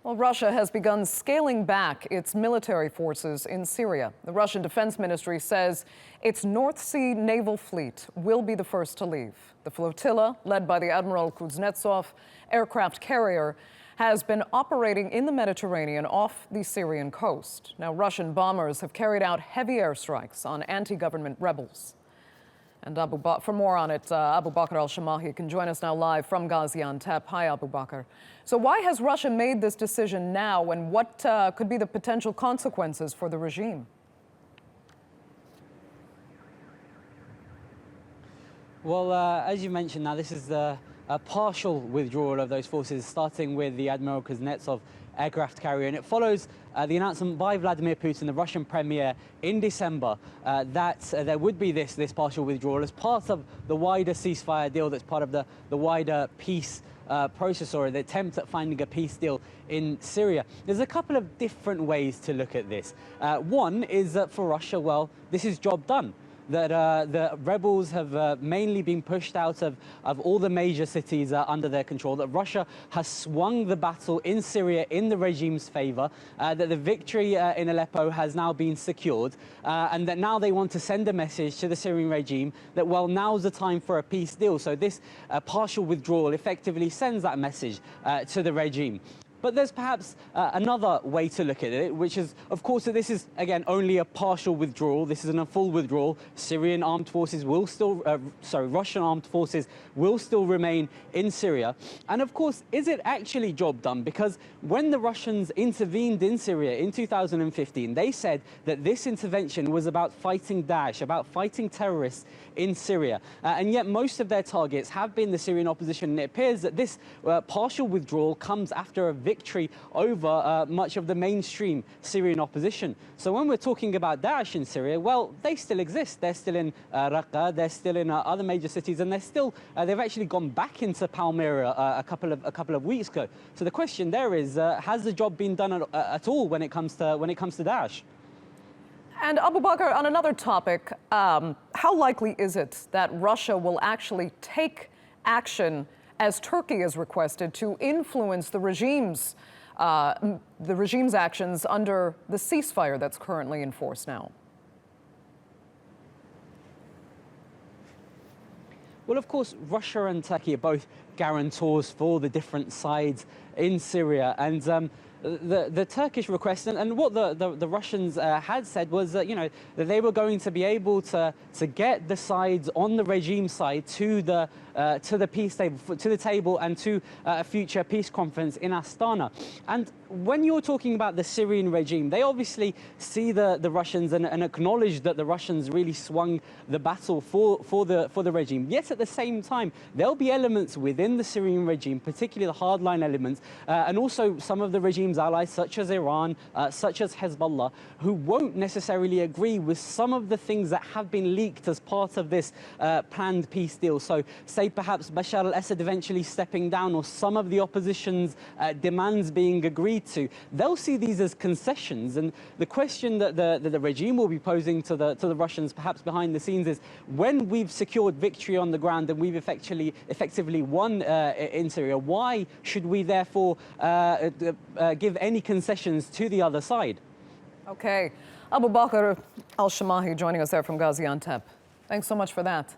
Well, Russia has begun scaling back its military forces in Syria. The Russian Defense Ministry says its North Sea naval fleet will be the first to leave. The flotilla, led by the Admiral Kuznetsov aircraft carrier, has been operating in the Mediterranean off the Syrian coast. Now, Russian bombers have carried out heavy airstrikes on anti-government rebels. And for more on it, Abubakr Al Shamahi can join us now live from Gaziantep. Hi, Abubakr. So why has Russia made this decision now, and what could be the potential consequences for the regime? Well, as you mentioned, now this is a partial withdrawal of those forces, starting with the Admiral Kuznetsov aircraft carrier, and it follows the announcement by Vladimir Putin, the Russian premier, in December that there would be this partial withdrawal as part of the wider ceasefire deal that's part of the wider peace process, or the attempt at finding a peace deal in Syria. There's a couple of different ways to look at this. One is that for Russia, well, this is job done. That the rebels have mainly been pushed out of all the major cities under their control, that Russia has swung the battle in Syria in the regime's favor, that the victory in Aleppo has now been secured, and that now they want to send a message to the Syrian regime that, well, now's the time for a peace deal. So this partial withdrawal effectively sends that message to the regime. But there's perhaps another way to look at it, which is, of course, that this is, again, only a partial withdrawal. This isn't a full withdrawal. Syrian armed forces will still, Russian armed forces will still remain in Syria. And, of course, is it actually job done? Because when the Russians intervened in Syria in 2015, they said that this intervention was about fighting Daesh, about fighting terrorists in Syria. And yet most of their targets have been the Syrian opposition. And it appears that this partial withdrawal comes after a victory over much of the mainstream Syrian opposition. So when we're talking about Daesh in Syria, well, they still exist. They're still in Raqqa, they're still in other major cities, and they've actually gone back into Palmyra a couple of weeks ago. So the question there is, has the job been done at all when it comes to Daesh? And Abubakr, on another topic, how likely is it that Russia will actually take action, as Turkey has requested, to influence the regime's actions under the ceasefire that's currently in force now? Well, of course, Russia and Turkey are both guarantors for the different sides in Syria, and the Turkish request and what the Russians had said was that, you know, that they were going to be able to get the sides on the regime side to the peace table, to the table, and to a future peace conference in Astana. And when you're talking about the Syrian regime, they obviously see the Russians and acknowledge that the Russians really swung the battle for the regime. Yet at the same time, there'll be elements within the Syrian regime, particularly the hardline elements, and also some of the regime's allies, such as Iran, such as Hezbollah, who won't necessarily agree with some of the things that have been leaked as part of this planned peace deal. So say perhaps Bashar al-Assad eventually stepping down, or some of the opposition's demands being agreed to. They'll see these as concessions, and the question that the regime will be posing to the Russians, perhaps behind the scenes, is when we've secured victory on the ground and we've effectively won in Syria, why should we therefore give any concessions to the other side? Okay. Abubakr Al Shamahi joining us there from Gaziantep. Thanks so much for that.